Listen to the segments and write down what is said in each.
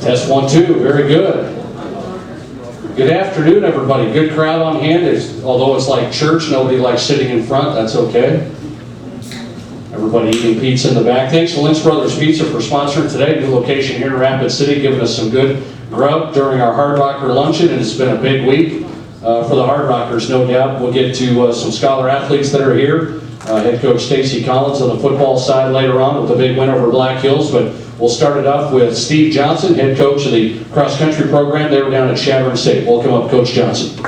Test 1, 2, very good. Good afternoon, everybody. Good crowd on hand. Although it's like church, nobody likes sitting in front. That's okay. Everybody eating pizza in the back. Thanks to Lynch Brothers Pizza for sponsoring today. New location here in Rapid City, giving us some good grub during our Hardrocker Luncheon, and it's been a big week for the Hardrockers, no doubt. We'll get to some scholar athletes that are here. Head coach Stacy Collins on the football side later on with the big win over Black Hills, but we'll start it off with Steve Johnson, head coach of the cross-country program. They were down at Shattern State. Welcome up, Coach Johnson.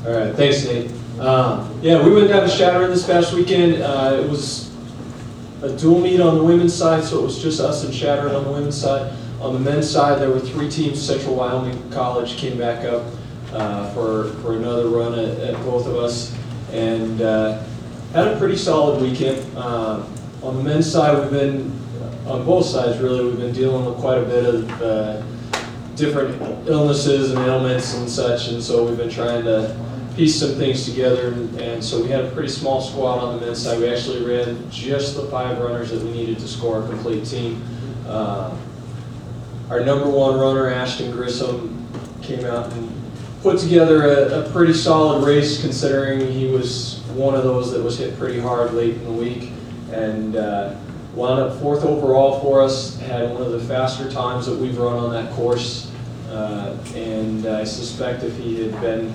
All right, thanks, Nate. Yeah, we went down to Shattern this past weekend. It was a dual meet on the women's side, so it was just us and Shattern on the women's side. On the men's side, there were 3 teams. Central Wyoming College came back up for another run at both of us, and had a pretty solid weekend. On the men's side, on both sides really, we've been dealing with quite a bit of different illnesses and ailments and such, and so we've been trying to piece some things together, and so we had a pretty small squad on the men's side. We actually ran just the 5 runners that we needed to score a complete team. Our number 1 runner, Ashton Grissom, came out and put together a pretty solid race, considering he was one of those that was hit pretty hard late in the week, and wound up 4th overall for us. Had one of the faster times that we've run on that course, and I suspect if he had been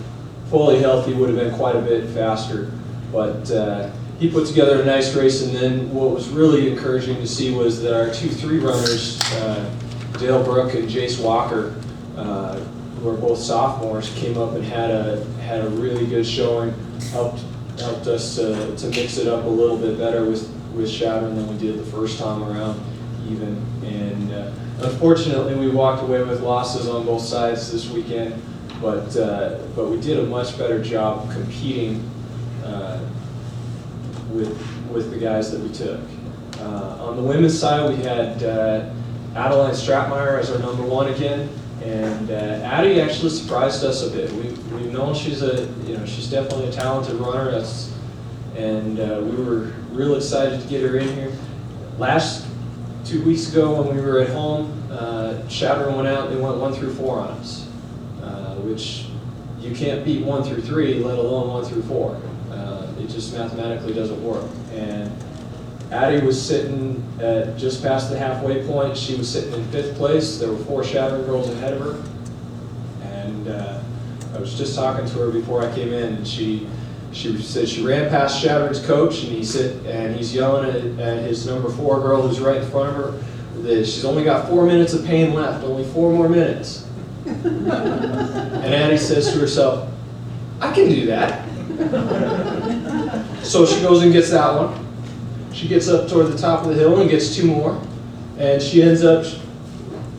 fully healthy, would have been quite a bit faster. But he put together a nice race, and then what was really encouraging to see was that our 2-3 runners, Dale Brook and Jace Walker, who are both sophomores, came up and had a really good showing. Helped us to mix it up a little bit better with Shattern than we did the first time around, even. And unfortunately, we walked away with losses on both sides this weekend. But we did a much better job competing with the guys that we took. On the women's side, we had Adeline Stratmeyer as our number 1 again, and Addie actually surprised us a bit. We've known she's definitely a talented runner, and we were real excited to get her in here. Last 2 weeks ago when we were at home, Shattern went out and they went 1 through 4 on us. Which you can't beat 1 through 3, let alone 1 through 4. It just mathematically doesn't work. And Addie was sitting at just past the halfway point. She was sitting in 5th place. There were 4 Shattern girls ahead of her. And I was just talking to her before I came in, and she said she ran past Shattern's coach, and he's yelling at his number 4 girl who's right in front of her that she's only got 4 minutes of pain left, only 4 more minutes. And Addie says to herself, I can do that. So she goes and gets that one. She gets up toward the top of the hill and gets 2 more. And she ends up,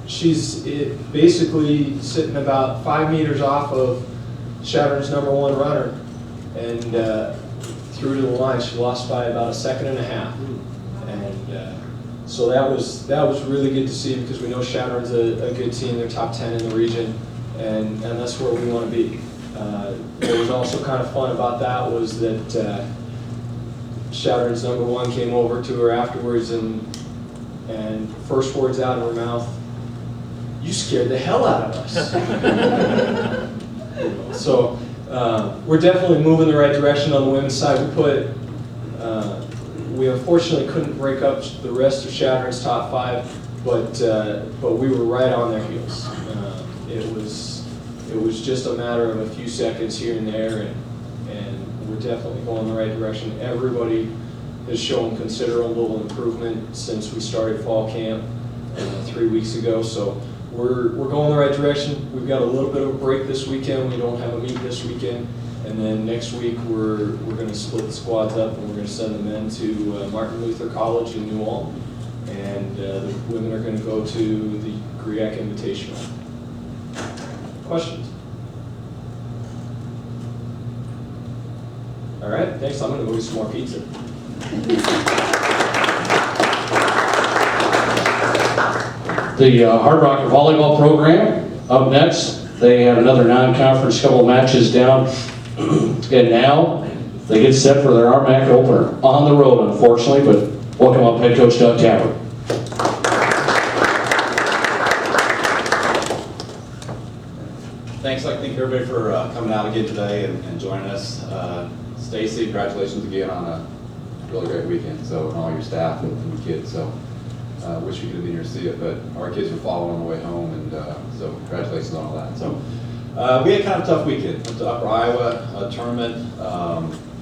she's basically sitting about 5 meters off of Shattern's number 1 runner. And through to the line, she lost by about 1.5 seconds. And so that was really good to see, because we know Shattern's a good team. They're top 10 in the region, and that's where we want to be. What was also kind of fun about that was that Shattern's number 1 came over to her afterwards, and first words out of her mouth, "You scared the hell out of us." So we're definitely moving in the right direction on the women's side. We unfortunately couldn't break up the rest of Shattern's top 5, but we were right on their heels. It was just a matter of a few seconds here and there, and we're definitely going in the right direction. Everybody has shown considerable improvement since we started fall camp 3 weeks ago. So we're going in the right direction. We've got a little bit of a break this weekend. We don't have a meet this weekend. And then next week we're going to split the squads up, and we're going to send the men to Martin Luther College in New Ulm, and the women are going to go to the GRIAC Invitational. Questions? All right, thanks. I'm going to go get some more pizza. The Hardrocker Volleyball program up next. They had another non-conference couple matches down, and now They get set for their RMAC opener on the road, unfortunately, but welcome up head coach Doug Tabbert. Thanks, I think everybody for coming out again today and joining us. Stacy, congratulations again on a really great weekend. So, and all your staff and your kids. So, wish we could have been here to see it, but our kids were following on the way home, and so congratulations on all that. So, we had kind of a tough weekend. Went to Upper Iowa tournament.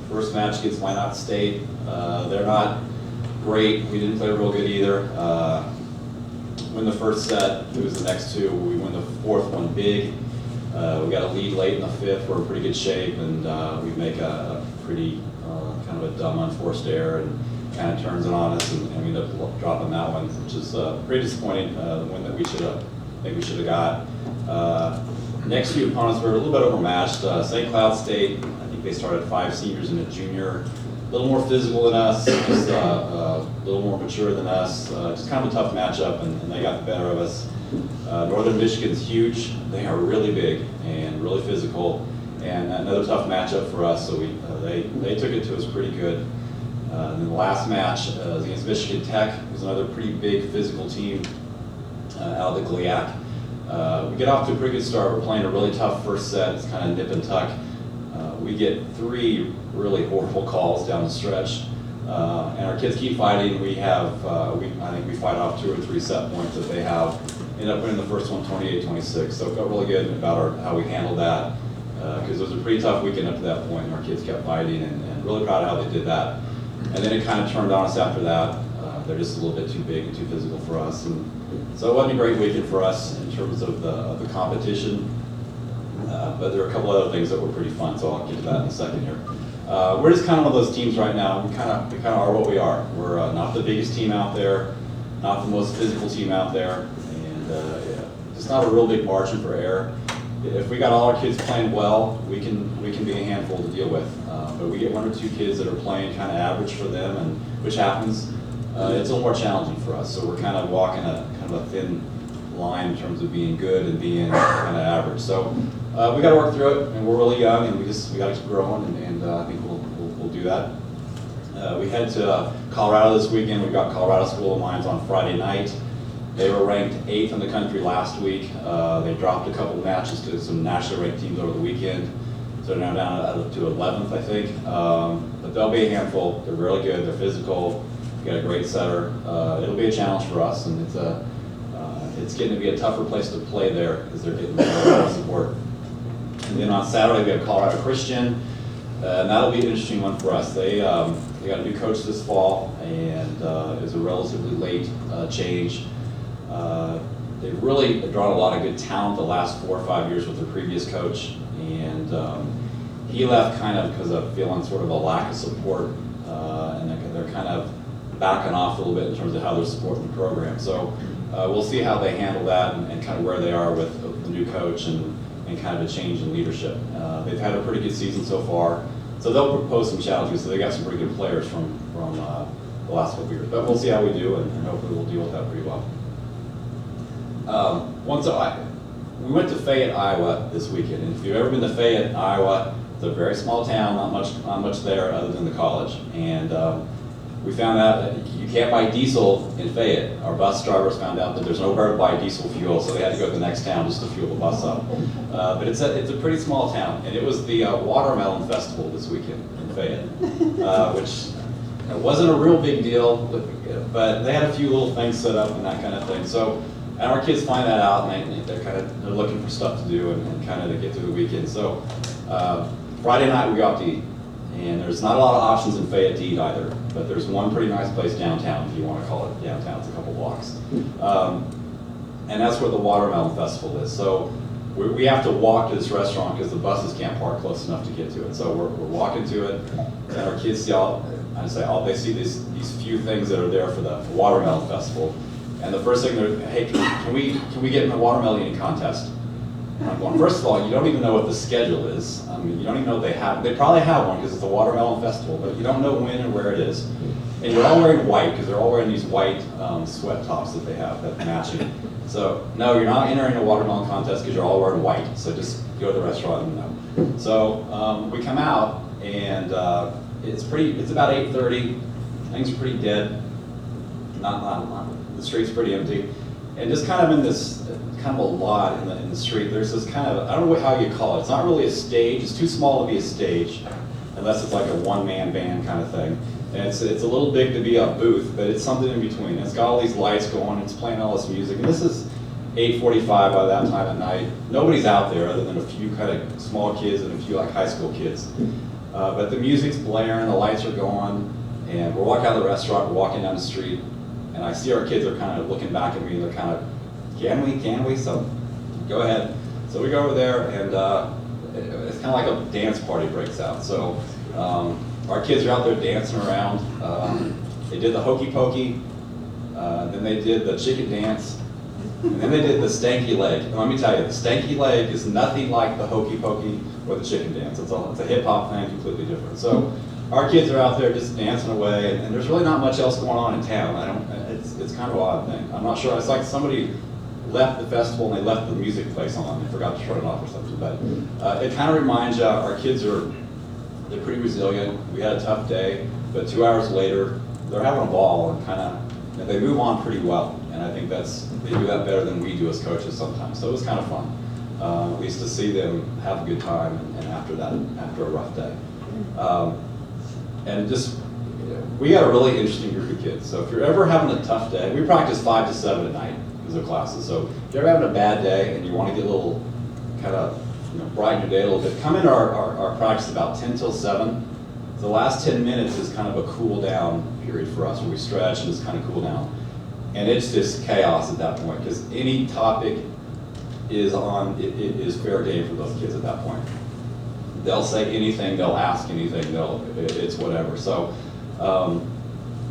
First match against Minot State. They're not great. We didn't play real good either. Win the first set. It was the next two. We win the fourth one big. We got a lead late in the fifth. We're in pretty good shape, and we make a pretty kind of a dumb unforced error, and kind of turns it on us, and we end up dropping that one, which is pretty disappointing. The one that we should have got. Next few opponents were a little bit overmatched. St. Cloud State, I think they started 5 seniors and a junior. A little more physical than us, just a little more mature than us. Just kind of a tough matchup, and they got the better of us. Northern Michigan's huge. They are really big and really physical, and another tough matchup for us. So they took it to us pretty good. And then the last match was against Michigan Tech. It was another pretty big physical team out of the Kadlec. We get off to a pretty good start. We're playing a really tough first set. It's kind of nip and tuck. We get 3 really horrible calls down the stretch, and our kids keep fighting. We have, I think we fight off 2 or 3 set points that they have. End up winning the first one 28-26. So it felt really good about how we handled that, because it was a pretty tough weekend up to that point, and our kids kept fighting, and really proud of how they did that. And then it kind of turned on us after that. They're just a little bit too big and too physical for us, and so it wasn't a great weekend for us in terms of the competition. But there are a couple other things that were pretty fun, so I'll get to that in a second here. We're just kind of one of those teams right now. We kind of are what we are. We're not the biggest team out there, not the most physical team out there, and just not a real big margin for error. If we got all our kids playing well, we can be a handful to deal with. But we get 1 or 2 kids that are playing kind of average for them, and which happens. It's a little more challenging for us. So we're kind of walking a kind of a thin line in terms of being good and being kind of average. So we got to work through it, and we're really young, and we got to keep growing, and I think we'll do that. We head to Colorado this weekend. We've got Colorado School of Mines on Friday night. They were ranked 8th in the country last week. They dropped a couple matches to some nationally ranked teams over the weekend. So they're now down to 11th, I think. But they'll be a handful. They're really good. They're physical. They got a great setter. It'll be a challenge for us, and it's getting to be a tougher place to play there because they're getting more support. And then on Saturday we have Colorado Christian, and that'll be an interesting one for us. They got a new coach this fall, and it was a relatively late change. They've really drawn a lot of good talent the last 4 or 5 years with their previous coach, and he left kind of because of feeling sort of a lack of support, and they're kind of backing off a little bit in terms of how they're supporting the program. So we'll see how they handle that, and kind of where they are with the new coach, and kind of a change in leadership. They've had a pretty good season so far, so they'll propose some challenges. So they got some pretty good players from the last couple years, but we'll see how we do, and hopefully we'll deal with that pretty well. We went to Fayette, Iowa this weekend, and if you've ever been to Fayette, Iowa, it's a very small town, not much there other than the college, and we found out that you can't buy diesel in Fayette. Our bus drivers found out that there's nowhere to buy diesel fuel, so they had to go to the next town just to fuel the bus up. But it's a pretty small town, and it was the Watermelon Festival this weekend in Fayette, which wasn't a real big deal, but they had a few little things set up and that kind of thing. So, and our kids find that out, and they're looking for stuff to do and kind of to get through the weekend. So Friday night we got to eat, and there's not a lot of options in Fayette to eat either, but there's one pretty nice place downtown, if you want to call it downtown. It's a couple blocks, and that's where the Watermelon Festival is. So we have to walk to this restaurant because the buses can't park close enough to get to it. So we're walking to it, and our kids see they see these few things that are there for the Watermelon Festival. And the first thing they're, hey, can we get in the watermelon eating contest? And I'm going, first of all, you don't even know what the schedule is. I mean, you don't even know if they have. They probably have one because it's a watermelon festival, but you don't know when and where it is. And you're all wearing white because they're all wearing these white sweat tops that they have that matching. So no, you're not entering a watermelon contest because you're all wearing white. So just go to the restaurant and know. So we come out, and it's about 8:30. Things are pretty dead. The street's pretty empty, and just kind of in this kind of a lot in the street. There's this kind of, I don't know how you call it. It's not really a stage. It's too small to be a stage, unless it's like a one-man band kind of thing. And it's a little big to be a booth, but it's something in between. It's got all these lights going. It's playing all this music, and this is 8:45 by that time at night. Nobody's out there other than a few kind of small kids and a few like high school kids. But the music's blaring, the lights are going, and we're walking out of the restaurant, we're walking down the street, and I see our kids are kind of looking back at me, and they're kind of, can we? So, go ahead. So we go over there, and it's kind of like a dance party breaks out. So, our kids are out there dancing around. They did the hokey pokey, then they did the chicken dance, and then they did the stanky leg. And let me tell you, the stanky leg is nothing like the hokey pokey or the chicken dance. It's a hip hop thing, completely different. So our kids are out there just dancing away, and there's really not much else going on in town. It's kind of an odd thing. I'm not sure. It's like somebody left the festival and they left the music place on. They forgot to turn it off or something. But it kind of reminds you, our kids they're pretty resilient. We had a tough day, but 2 hours later, they're having a ball and kind of, they move on pretty well. And I think they do that better than we do as coaches sometimes. So it was kind of fun, at least to see them have a good time and after a rough day. And just, we got a really interesting group of kids. So if you're ever having a tough day, we practice 5 to 7 at night as our classes. So if you're ever having a bad day and you want to get a little kind of brighten your day a little bit, come into our practice about 10 till 7. The last 10 minutes is kind of a cool down period for us where we stretch and just kind of cool down. And it's just chaos at that point because any topic is is fair game for those kids at that point. They'll say anything, they'll ask anything, it's whatever. So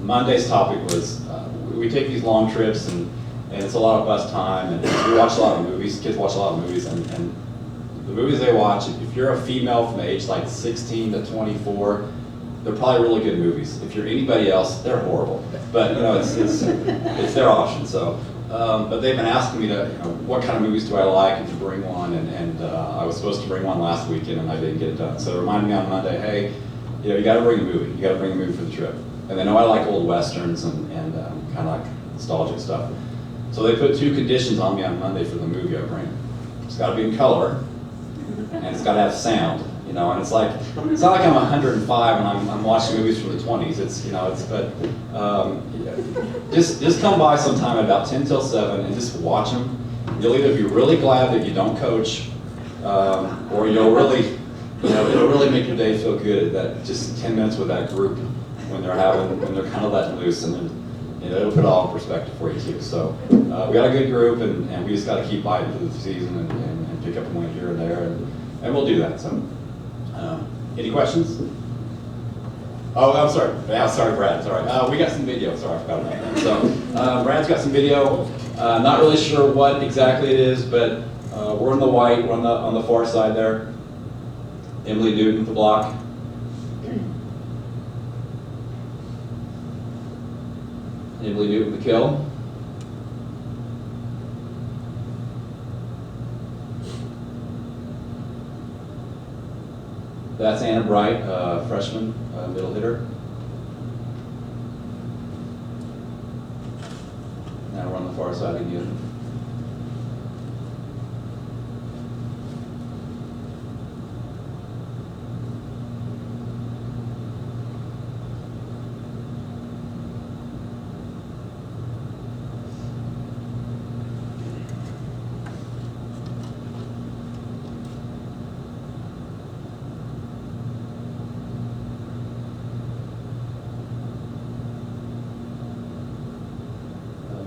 Monday's topic was, we take these long trips and it's a lot of bus time and we watch a lot of movies, kids watch a lot of movies and the movies they watch, if you're a female from age like 16 to 24, they're probably really good movies. If you're anybody else, they're horrible. But it's their option. So, but they've been asking me to, what kind of movies do I like and to bring one. And I was supposed to bring one last weekend and I didn't get it done. So it reminded me on Monday, hey, you got to bring a movie. You got to bring a movie for the trip. And they know I like old westerns and kind of like nostalgic stuff. So they put 2 conditions on me on Monday for the movie I bring. It's got to be in color and it's got to have sound. And it's not like I'm 105 and I'm watching movies from the 20s. Just come by sometime at about 10 till 7 and just watch them. You'll either be really glad that you don't coach, or it'll really make your day feel good. That just 10 minutes with that group when they're kind of letting loose, and then it'll put it all in perspective for you too. So we got a good group, and we just got to keep biting through the season and pick up a win here and there, and we'll do that. So. Any questions? Oh, I'm sorry. Yeah, sorry, Brad. Sorry. We got some video. Sorry, I forgot about that. So, Brad's got some video. Not really sure what exactly it is, but we're in the white. We're on the far side there. Emily Newton with the block. Emily Newton with the kill. That's Anna Bright, freshman, middle hitter. Now we're on the far side again.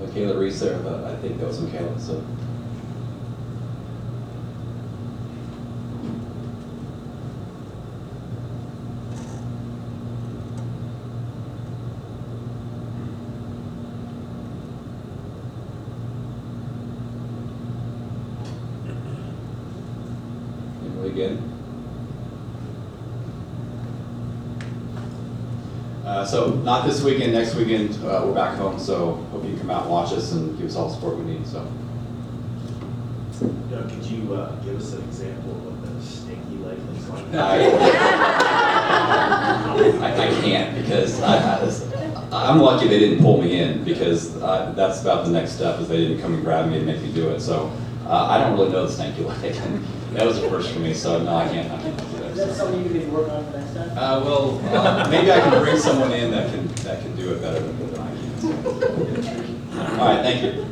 Michaela Reese there, but I think that was Michaela. So. Emily again. So not this weekend, next weekend we're back home, so hope you can come out and watch us and give us all the support we need. So. Could you give us an example of what the stinky leg looks like? I can't because I'm lucky they didn't pull me in because that's about the next step is they didn't come and grab me and make me do it. So I don't really know the stanky leg. That was a first for me, so no, I can't do that. Is that something you could work on for next time? Maybe I can bring someone in that can do it better than I can. So. All right, thank you.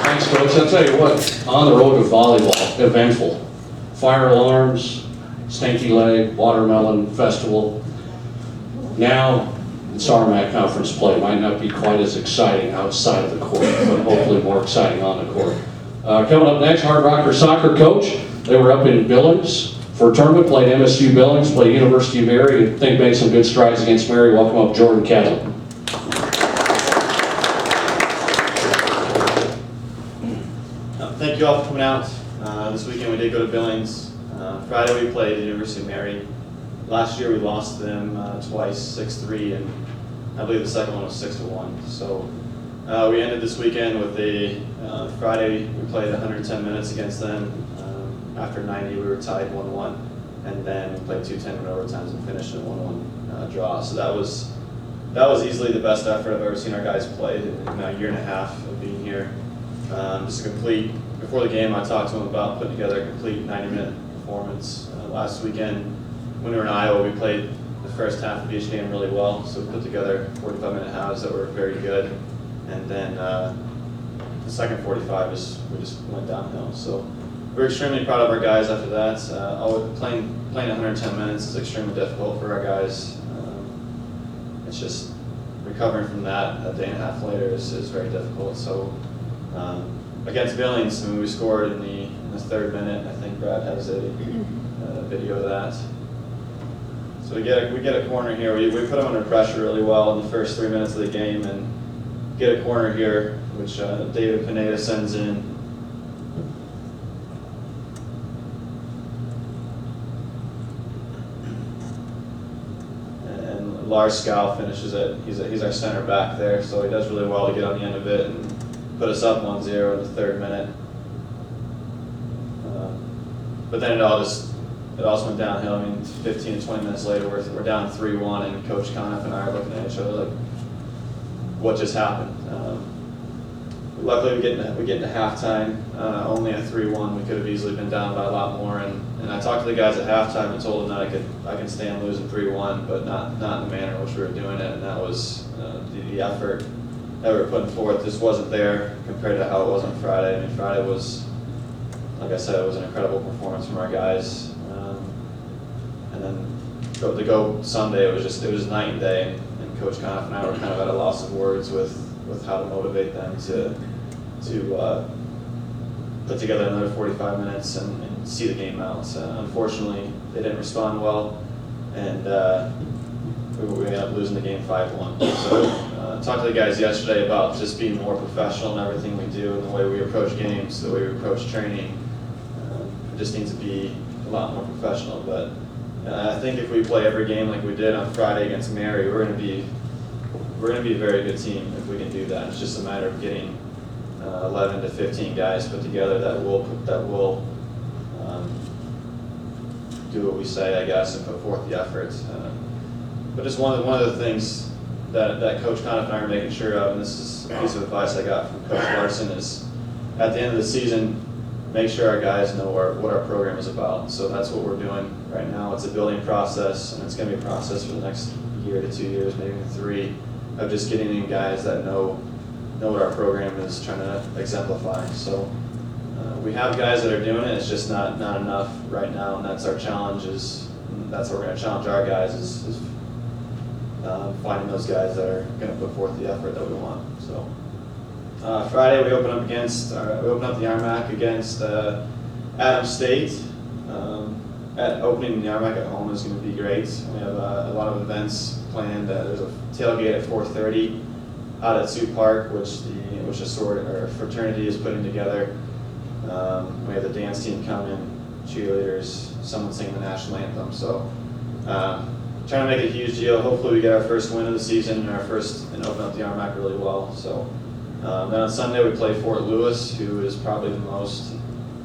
Thanks, Coach. I'll tell you what, on the road to volleyball, eventful. Fire alarms, stinky leg, watermelon festival. Now, it's RMAC conference play. Might not be quite as exciting outside of the court, but hopefully more exciting on the court. Coming up next, Hardrocker soccer coach. They were up in Billings for a tournament, played MSU Billings, played University of Mary, and I think made some good strides against Mary. Welcome up Jordan Kadlec. Thank you all for coming out. This weekend we did go to Billings. Friday we played University of Mary. Last year we lost them twice, 6-3, and I believe the second one was 6-1. So we ended this weekend with Friday we played 110 minutes against them. After 90 we were tied 1-1, and then we played 2 10-minute overtimes and finished in a 1-1 draw. So that was easily the best effort I've ever seen our guys play in a year and a half of being here. Just a complete. Before the game, I talked to them about putting together a complete 90-minute performance. Last weekend, when we were in Iowa, we played the first half of each game really well. So we put together 45-minute halves that were very good, and then the second 45 we just went downhill. So we're extremely proud of our guys after that. Playing 110 minutes is extremely difficult for our guys. It's just recovering from that a day and a half later is very difficult. So. Against Billings, when we scored in the third minute, I think Brad has a video of that. So we get a corner here. We put them under pressure really well in the first 3 minutes of the game, and get a corner here, which David Pineda sends in. And Lars Scow finishes it. He's our center back there, so he does really well to get on the end of it and put us up 1-0 in the third minute. But then it also went downhill. I mean, 15 to 20 minutes later, we're down 3-1, and Coach Conniff and I are looking at each other like, what just happened? Luckily, we get into halftime, only at 3-1. We could have easily been down by a lot more. And I talked to the guys at halftime and told them that I can stand losing 3-1, but not in the manner in which we were doing it. And that was the effort that we were putting forth. This wasn't there compared to how it was on Friday. I mean, Friday was, like I said, it was an incredible performance from our guys. And then to go Sunday, it was night and day. And Coach Conniff and I were kind of at a loss of words with how to motivate them to put together another 45 minutes and see the game out. Unfortunately, they didn't respond well, and we ended up losing the game 5-1. So talked to the guys yesterday about just being more professional in everything we do and the way we approach games, the way we approach training. We just need to be a lot more professional. But I think if we play every game like we did on Friday against Mary, we're going to be a very good team if we can do that. It's just a matter of getting 11 to 15 guys put together that will do what we say, I guess, and put forth the effort. But just one of the things that Coach Conniff and I are making sure of, and this is a piece of advice I got from Coach Larson, is at the end of the season, make sure our guys know what our program is about. So that's what we're doing right now. It's a building process, and it's going to be a process for the next year to 2 years, maybe even 3, of just getting in guys that know what our program is trying to exemplify. So we have guys that are doing it. It's just not enough right now, and that's our challenge. That's what we're going to challenge our guys is finding those guys that are going to put forth the effort that we want. So Friday we open up the RMAC against Adams State. Opening the RMAC at home is going to be great. We have a lot of events planned. There's a tailgate at 4:30 out at Sioux Park, which a fraternity is putting together. We have the dance team coming, cheerleaders, someone singing the national anthem. So trying to make it a huge deal. Hopefully we get our first win of the season and open up the RMAC really well. So then on Sunday we play Fort Lewis, who is probably the most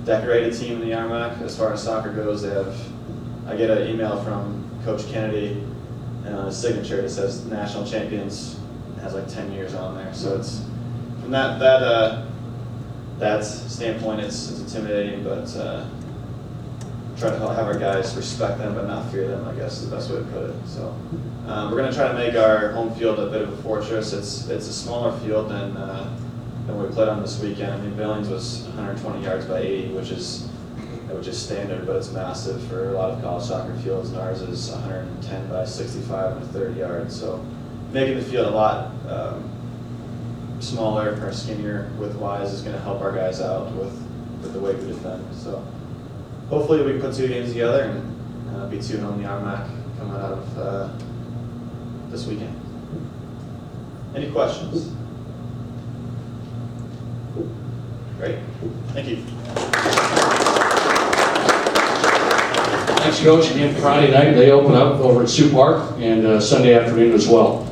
decorated team in the RMAC as far as soccer goes. They have I get an email from Coach Kennedy, and on his signature it says National Champions. It has like 10 years on there, so it's from that standpoint, it's intimidating, but try to have our guys respect them but not fear them, I guess is the best way to put it. So we're going to try to make our home field a bit of a fortress. It's a smaller field than we played on this weekend. I mean, Billings was 120 yards by 80, which is standard, but it's massive for a lot of college soccer fields, and ours is 110 by 65 and 30 yards. So making the field a lot smaller or skinnier width-wise is going to help our guys out with the way we defend. So hopefully we can put 2 games together and beat 2-0 in the RMAC coming out of this weekend. Any questions? Great. Thank you. Thanks, Coach. Again, Friday night they open up over at Sioux Park, and Sunday afternoon as well.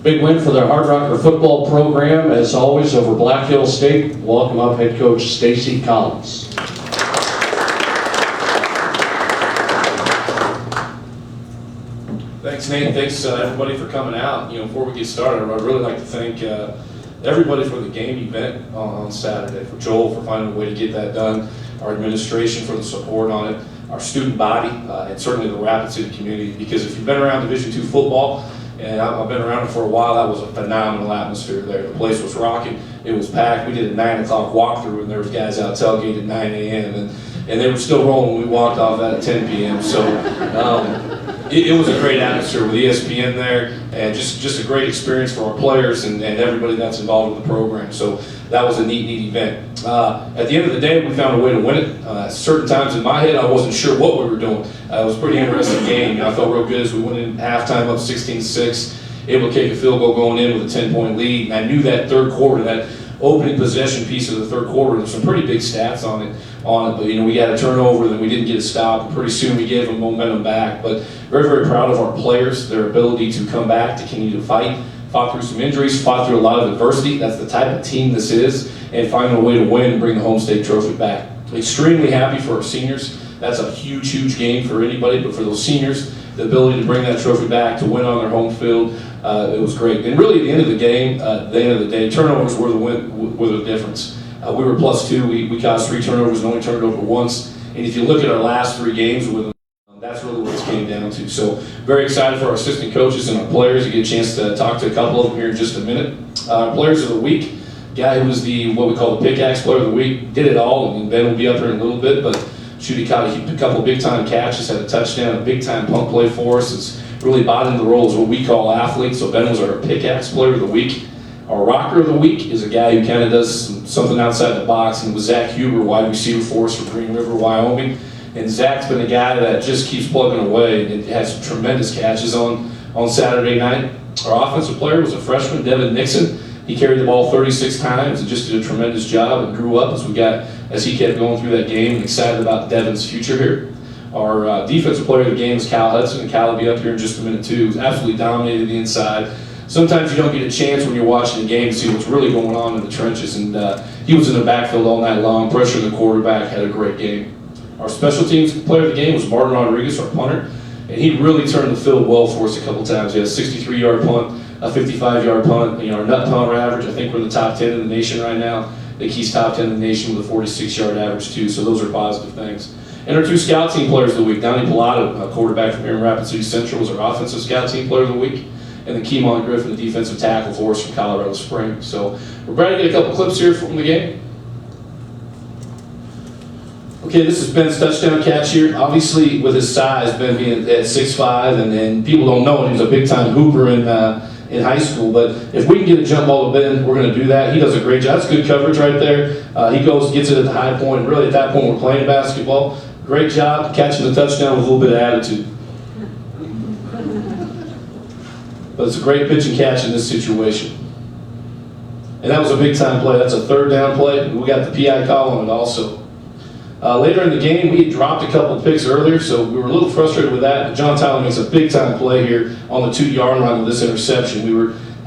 Big win for the Hardrocker football program, as always, over Black Hill State. Welcome up head coach Stacy Collins. Thanks, Nate. Thanks, everybody, for coming out. Before we get started, I'd really like to thank everybody for the game event on Saturday, for Joel for finding a way to get that done, our administration for the support on it, our student body, and certainly the Rapid City community, because if you've been around Division II football, and I've been around it for a while, that was a phenomenal atmosphere there. The place was rocking. It was packed. We did a 9 o'clock walkthrough, and there was guys out tailgate at 9 a.m., and they were still rolling when we walked off that at 10 p.m. So it was a great atmosphere with ESPN there, and just a great experience for our players and everybody that's involved in the program. So that was a neat event. At the end of the day, we found a way to win it. Certain times in my head, I wasn't sure what we were doing. It was a pretty interesting game. I felt real good as we went in halftime up 16-6, able to kick a field goal going in with a 10-point lead. And I knew that third quarter, that opening possession piece of the third quarter, there's some pretty big stats on it. But we got a turnover, then we didn't get a stop, and pretty soon we gave them momentum back. But very proud of our players, their ability to come back, to continue to fight. Fought through some injuries, fought through a lot of adversity. That's the type of team this is, and finding a way to win and bring the home state trophy back. Extremely happy for our seniors. That's a huge game for anybody, but for those seniors, the ability to bring that trophy back, to win on their home field, it was great. And really, at the end of the game, turnovers were the difference. We were +2. We caused 3 turnovers and only turned it over once. And if you look at our last 3 games with them, that's really what it came down to. So very excited for our assistant coaches and our players. You get a chance to talk to a couple of them here in just a minute. Players of the week, guy who was what we call the pickaxe player of the week, did it all, and Ben will be up here in a little bit, but he caught a couple big-time catches, had a touchdown, a big-time pump play for us. It's really bought into the role as what we call athlete. So Ben was our pickaxe player of the week. Our rocker of the week is a guy who kind of does something outside the box, and it was Zach Huber, wide receiver for us from Green River, Wyoming. And Zach's been a guy that just keeps plugging away and has some tremendous catches on Saturday night. Our offensive player was a freshman, Devin Nixon. He carried the ball 36 times and just did a tremendous job and grew up as he kept going through that game, and excited about Devin's future here. Our defensive player of the game is Cal Hudson, and Cal will be up here in just a minute too. He's absolutely dominated the inside. Sometimes you don't get a chance when you're watching the game to see what's really going on in the trenches, and he was in the backfield all night long, pressuring the quarterback, had a great game. Our special teams player of the game was Martin Rodriguez, our punter, and he really turned the field well for us a couple times. He had a 63-yard punt, a 55-yard punt. Our nut punter average, I think we're in the top 10 in the nation right now. I think he's top 10 in the nation with a 46-yard average too, so those are positive things. And our 2 scout team players of the week, Donnie Pilato, a quarterback from here in Rapid City Central, was our offensive scout team player of the week, and then Keemon Griffin, the defensive tackle for us from Colorado Springs. So we're ready to get a couple clips here from the game. Okay, this is Ben's touchdown catch here. Obviously, with his size, Ben being at 6'5", and people don't know him, he was a big-time hooper in high school. But if we can get a jump ball to Ben, we're going to do that. He does a great job. That's good coverage right there. He gets it at the high point. Really, at that point, we're playing basketball. Great job catching the touchdown with a little bit of attitude. But it's a great pitch and catch in this situation. And that was a big-time play. That's a 3rd down play. We got the PI call on it also. Later in the game, we had dropped a couple of picks earlier, so we were a little frustrated with that. But John Tyler makes a big-time play here on the 2-yard line with this interception.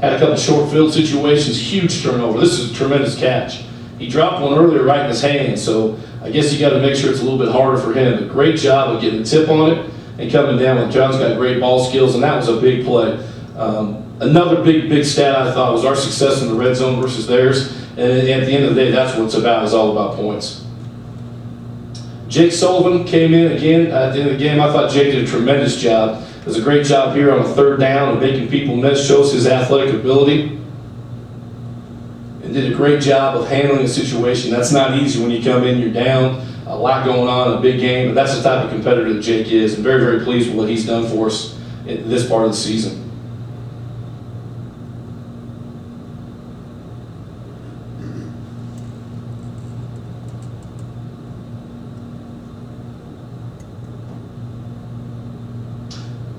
Had a couple short field situations, huge turnover. This is a tremendous catch. He dropped one earlier right in his hand, so I guess you got to make sure it's a little bit harder for him. But great job of getting the tip on it. and coming down with John's got great ball skills, and that was a big play. Another big stat I thought was our success in the red zone versus theirs, and at the end of the day, that's what it's about. It's all about points. Jake Sullivan came in again at the end of the game. I thought Jake did a tremendous job. Does a great job here on a third down and making people miss, shows his athletic ability. And did a great job of handling a situation. That's not easy when you come in, you're down, a lot going on, a big game, but that's the type of competitor that Jake is, and very pleased with what he's done for us in this part of the season.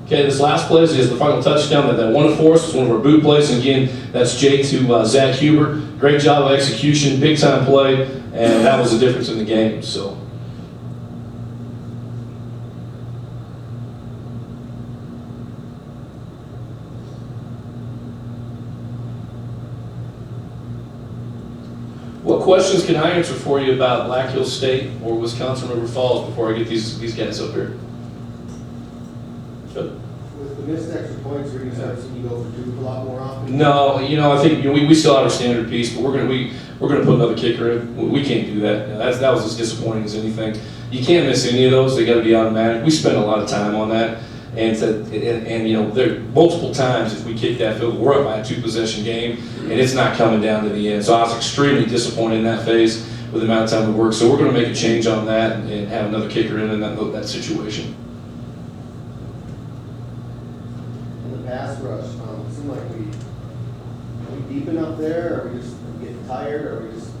Okay, this last play is the final touchdown that won it for us. It's one of our boot plays. And again, that's Jake to Zach Huber. Great job of execution, big time play, and that was the difference in the game. So, what questions can I answer for you about Black Hills State or Wisconsin River Falls before I get these guys up here? With the missed extra points, we're going to start seeing you go for two a lot more often? No, I think we still have our standard piece, but we're gonna put another kicker in. We can't do that. That was as disappointing as anything. You can't miss any of those. They got to be automatic. We spend a lot of time on that, and there multiple times if we kick that field, we're up by a 2-possession game, and it's not coming down to the end. So I was extremely disappointed in that phase with the amount of time we worked. So we're going to make a change on that and have another kicker in that situation. Pass rush. It seemed like are we deep enough there? Are we just getting tired? Or are we just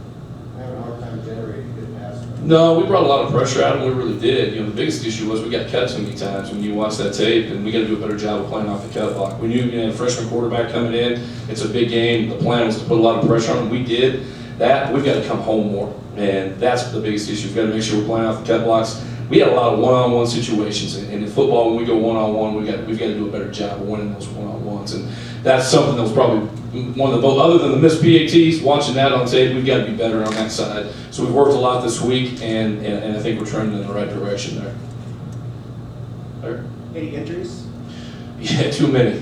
having a hard time generating good pass rush? No, we brought a lot of pressure out, and we really did. The biggest issue was we got cut too many times when you watch that tape, and we got to do a better job of playing off the cut block. We knew you had a freshman quarterback coming in. It's a big game. The plan was to put a lot of pressure on him. We did that. We've got to come home more, and that's the biggest issue. We've got to make sure we're playing off the cut blocks. We had a lot of one-on-one situations, and in football, when we go one-on-one, we've got to do a better job of winning those one-on-ones, and that's something that was probably one of the other than the missed PATs. Watching that on tape, we've got to be better on that side. So we've worked a lot this week, and I think we're trending in the right direction there. Any injuries? Yeah, too many,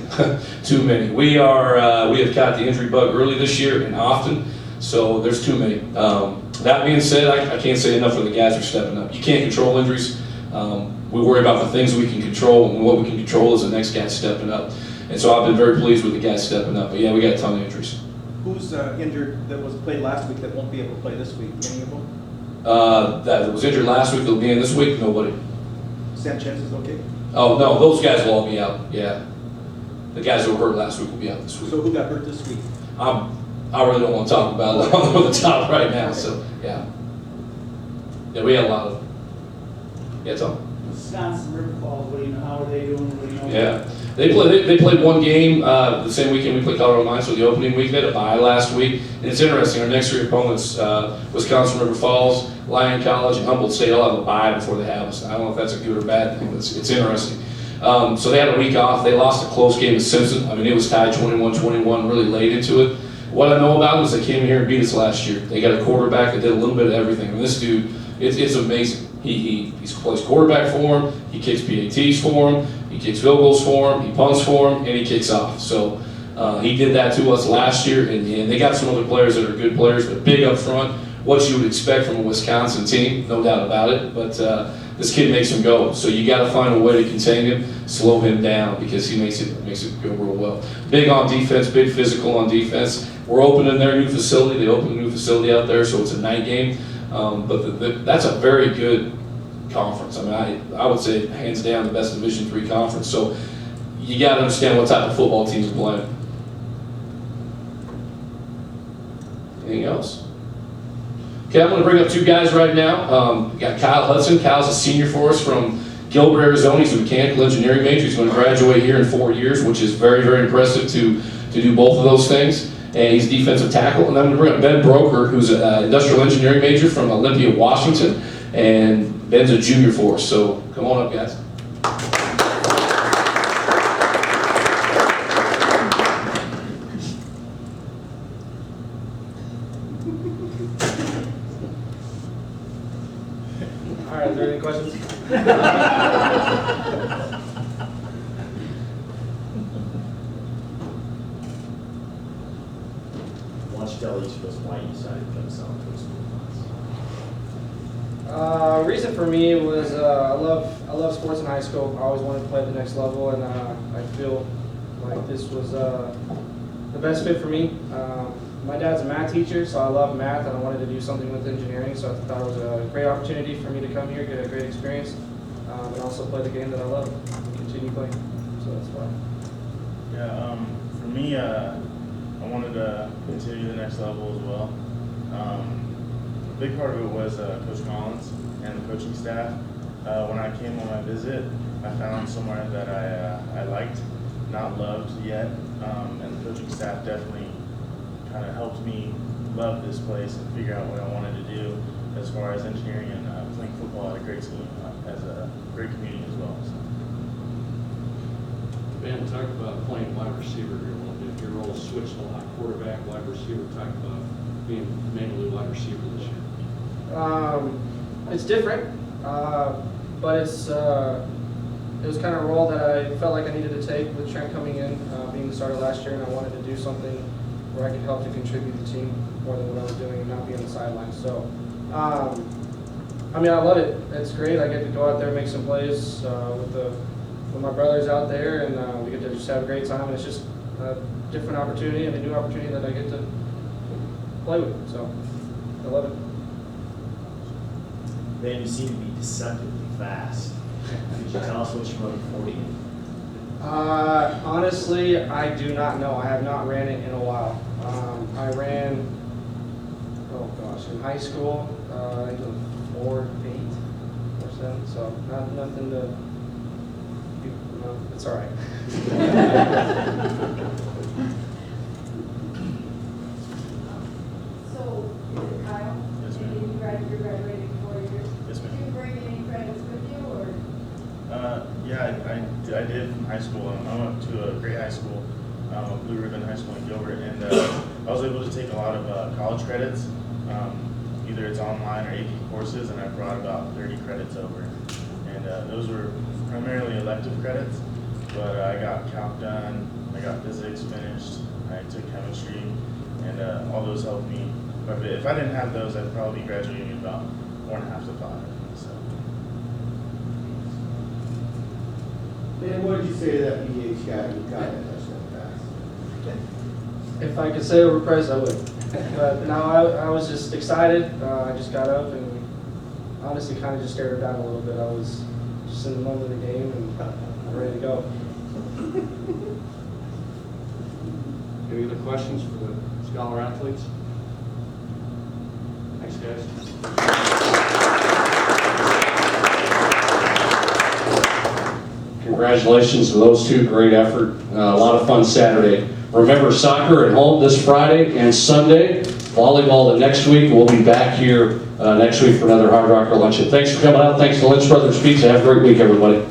too many. We have caught the injury bug early this year and often, so there's too many. That being said, I can't say enough for the guys who are stepping up. You can't control injuries. We worry about the things we can control, and what we can control is the next guy stepping up. And so I've been very pleased with the guys stepping up. But yeah, we got a ton of injuries. Who's injured that was played last week that won't be able to play this week? Any of them? That was injured last week, they'll be in this week? Nobody. Sanchez is okay? Oh, no, those guys will all be out, yeah. The guys that were hurt last week will be out this week. So who got hurt this week? I really don't want to talk about it on the top right now, so, yeah. Yeah, we had a lot of, yeah, Tom? Wisconsin River Falls, what do you know, how are they doing, what do you know? Yeah, they played one game the same weekend we played Colorado Mines, so the opening week. They had a bye last week, and it's interesting. Our next 3 opponents, Wisconsin River Falls, Lyon College, and Humboldt State, all have a bye before they have us. I don't know if that's a good or bad thing, but it's interesting. So they had a week off. They lost a close game to Simpson. I mean, it was tied 21-21 really late into it. What I know about them is they came here and beat us last year. They got a quarterback that did a little bit of everything. And this dude, it's amazing. He plays quarterback for him, he kicks PATs for him, he kicks field goals for him, he punts for him, and he kicks off. So he did that to us last year, and they got some other players that are good players, but big up front, what you would expect from a Wisconsin team, no doubt about it. But this kid makes him go. So you got to find a way to contain him, slow him down, because he makes it go real well. Big on defense, big physical on defense. We're opening their new facility. They opened a new facility out there, so it's a night game. But that's a very good conference. I mean, I would say hands down the best Division III conference. So you got to understand what type of football team is playing. Anything else? Okay, I'm going to bring up 2 guys right now. We got Kyle Hudson. Kyle's a senior for us from Gilbert, Arizona. He's a mechanical engineering major. He's going to graduate here in 4 years, which is very, very impressive to do both of those things. And he's defensive tackle. And I'm going to bring up Ben Broker, who's an industrial engineering major from Olympia, Washington. And Ben's a junior for us. So come on up, guys. All right, are there any questions? Why don't you tell each of us why you decided to come south to school class? Reason for me was I love sports in high school. I always wanted to play at the next level, and I feel like this was the best fit for me. My dad's a math teacher, so I love math, and I wanted to do something with engineering, so I thought it was a great opportunity for me to come here, get a great experience, and also play the game that I love and continue playing. So that's why. Yeah, for me, I wanted to continue the next level as well. A big part of it was Coach Collins and the coaching staff. When I came on my visit, I found somewhere that I liked, not loved yet, and the coaching staff definitely kind of helped me love this place and figure out what I wanted to do as far as engineering and playing football at a great school, as a great community as well. So. Ben, talk about playing wide receiver here a little bit. Your role switched a lot, quarterback, wide receiver. Talk about being mainly wide receiver this year. It's different, but it was kind of a role that I felt like I needed to take with Trent coming in, being the starter last year, and I wanted to do something where I could help to contribute to the team more than what I was doing and not be on the sidelines. So, I mean, I love it. It's great. I get to go out there and make some plays with my brothers out there, and we get to just have a great time. And it's just a different opportunity and a new opportunity that I get to play with. So, I love it. Man, you seem to be deceptively fast. Could you tell us what you run 40 in? Honestly, I do not know. I have not ran it in a while. I ran, oh gosh, in high school, I think it was 4.8%. So nothing to, no, it's all right. So, is it Kyle? Yes, ma'am. And you graduated in 4 years? Yes, ma'am. Did you bring any credits with you, or? Yeah, I did from high school. I went to a great high school, Blue Ribbon High School in Gilbert, and I was able to take a lot of college credits. Either it's online or AP courses, and I brought about 30 credits over. And those were primarily elective credits, but I got calc done, I got physics finished, I took chemistry, and all those helped me quite a bit. If I didn't have those, I'd probably be graduating about 4.5 to 5. So. Man, what did you say to that PH guy who got that touchdown pass? If I could say over press, I would. But no, I was just excited. I just got up and honestly kind of just stared her down a little bit. I was just in the moment of the game and I'm ready to go. Any other questions for the Scholar athletes? Thanks, guys. Congratulations to those two. Great effort. A lot of fun Saturday. Remember, soccer at home this Friday and Sunday. Volleyball the next week. We'll be back here next week for another Hardrocker Luncheon. Thanks for coming out. Thanks to Lynch Brothers Pizza. Have a great week, everybody.